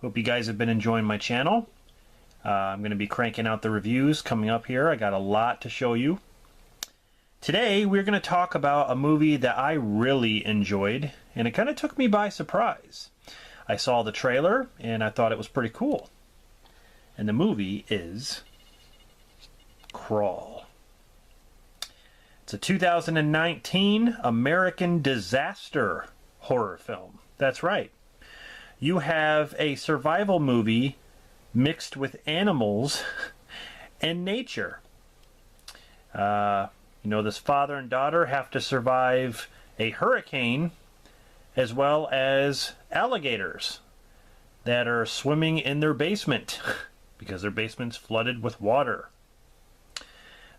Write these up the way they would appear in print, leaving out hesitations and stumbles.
Hope you guys have been enjoying my channel. I'm going to be cranking out the reviews coming up here. I got a lot to show you. Today we're going to talk about a movie that I really enjoyed, and it kind of took me by surprise. I saw the trailer and I thought it was pretty cool. And the movie is Crawl. It's a 2019 American disaster horror film. That's right. You have a survival movie mixed with animals and nature. This father and daughter have to survive a hurricane as well as alligators that are swimming in their basement because their basement's flooded with water.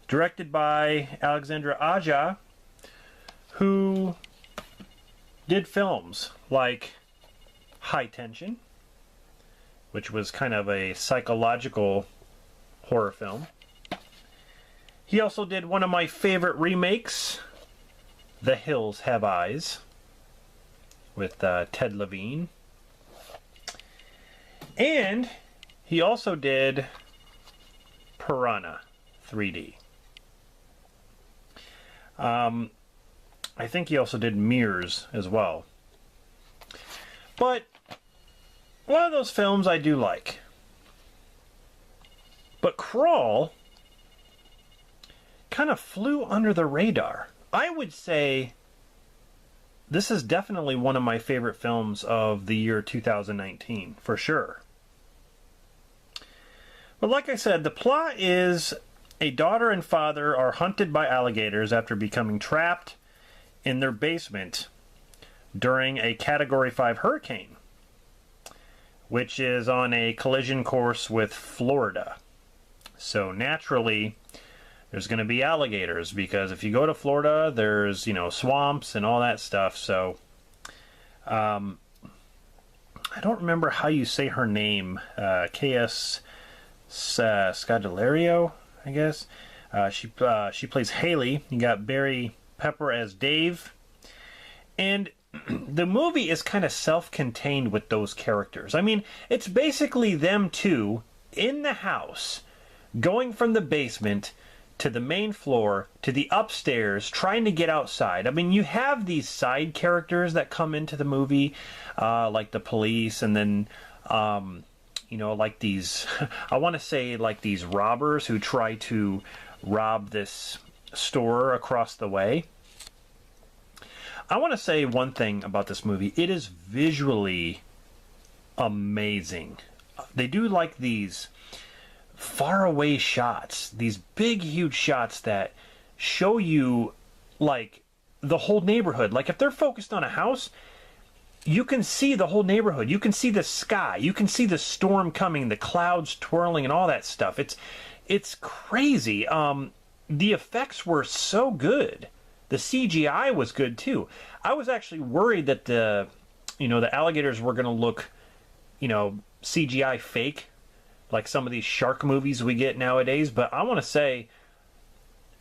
Directed by Alexandra Aja, who did films like High Tension, which was kind of a psychological horror film. He also did one of my favorite remakes, The Hills Have Eyes, with Ted Levine. And he also did Piranha 3D. I think he also did Mirrors as well. But one of those films I do like. But Crawl kind of flew under the radar. I would say this is definitely one of my favorite films of the year 2019, for sure. But like I said, the plot is a daughter and father are hunted by alligators after becoming trapped in their basement during a Category 5 hurricane, which is on a collision course with Florida. So naturally, there's going to be alligators, because if you go to Florida, there's, swamps and all that stuff. So, I don't remember how you say her name. K.S. Scodelario, I guess. She plays Haley. You got Barry Pepper as Dave. And the movie is kind of self-contained with those characters. I mean, it's basically them two in the house, going from the basement to the main floor to the upstairs, trying to get outside. I mean, you have these side characters that come into the movie, like the police, and then like these, I want to say like these robbers who try to rob this store across the way. I want to say one thing about this movie. It is visually amazing. They do like these faraway shots, these big, huge shots that show you like the whole neighborhood. Like if they're focused on a house, you can see the whole neighborhood. You can see the sky. You can see the storm coming, the clouds twirling, and all that stuff. It's crazy. The effects were so good. The CGI was good too. I was actually worried that the alligators were going to look, CGI fake, like some of these shark movies we get nowadays. But I want to say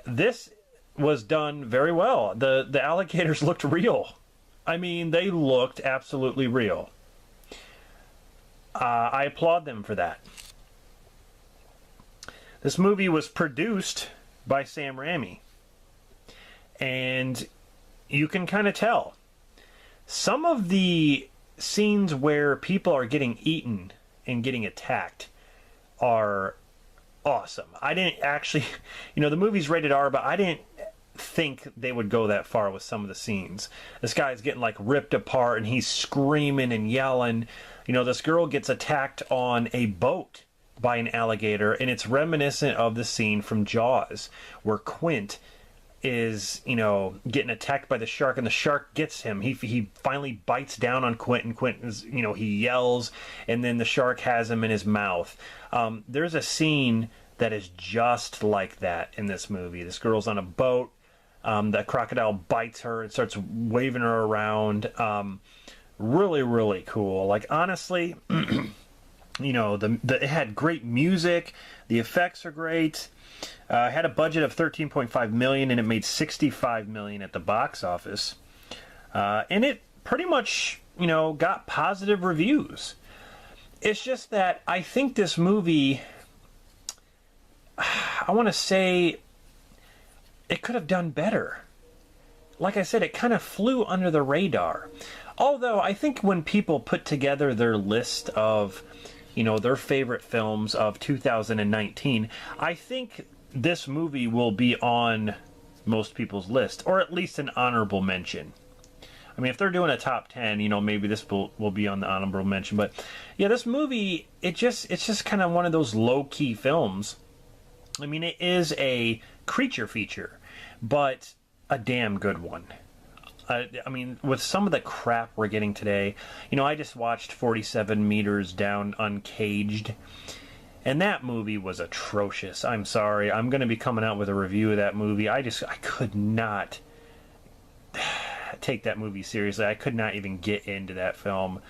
this was done very well. The alligators looked real. I mean, they looked absolutely real. I applaud them for that. This movie was produced by Sam Raimi. And you can kind of tell. Some of the scenes where people are getting eaten and getting attacked are awesome. I didn't actually, the movie's rated R, but I didn't think they would go that far with some of the scenes. This guy's getting like ripped apart and he's screaming and yelling. This girl gets attacked on a boat by an alligator, and it's reminiscent of the scene from Jaws where Quint is, getting attacked by the shark, and the shark gets him. He finally bites down on Quint, and Quint is, he yells, and then the shark has him in his mouth. There's a scene that is just like that in this movie. This girl's on a boat. The crocodile bites her and starts waving her around. Really, really cool. Like, honestly, it had great music. The effects are great. It had a budget of $13.5 million, and it made $65 million at the box office. And it pretty much, got positive reviews. It's just that I think this movie, I want to say, it could have done better. Like I said, it kind of flew under the radar. Although I think when people put together their list of, their favorite films of 2019, I think this movie will be on most people's list, or at least an honorable mention. I mean, if they're doing a top 10, maybe this will be on the honorable mention. But yeah, this movie, it's just kind of one of those low-key films. I mean, it is a creature feature, but a damn good one. I mean, with some of the crap we're getting today, I just watched 47 Meters Down Uncaged, and that movie was atrocious. I'm sorry. I'm going to be coming out with a review of that movie. I could not take that movie seriously. I could not even get into that film.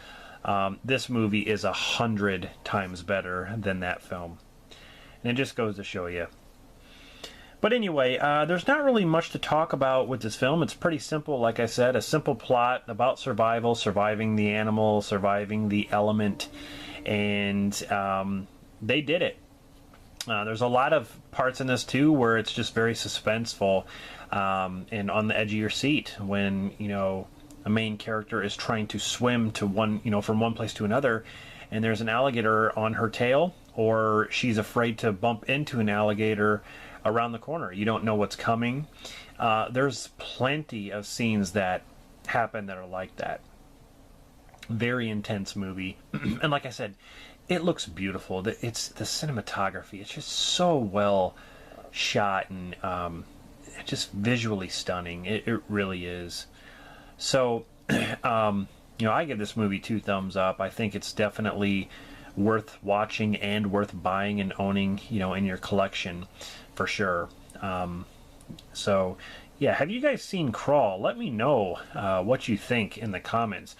This movie is 100 times better than that film. And it just goes to show you. But anyway, there's not really much to talk about with this film. It's pretty simple, like I said, a simple plot about survival, surviving the animal, surviving the element, and they did it. There's a lot of parts in this, too, where it's just very suspenseful and on the edge of your seat when, a main character is trying to swim to from one place to another, and there's an alligator on her tail, or she's afraid to bump into an alligator around the corner. You don't know what's coming. There's plenty of scenes that happen that are like that. Very intense movie. And like I said, it looks beautiful. It's the cinematography. It's just so well shot and just visually stunning. It really is. So, I give this movie 2 thumbs up. I think it's definitely worth watching and worth buying and owning, in your collection for sure. So, yeah, have you guys seen Crawl? Let me know what you think in the comments.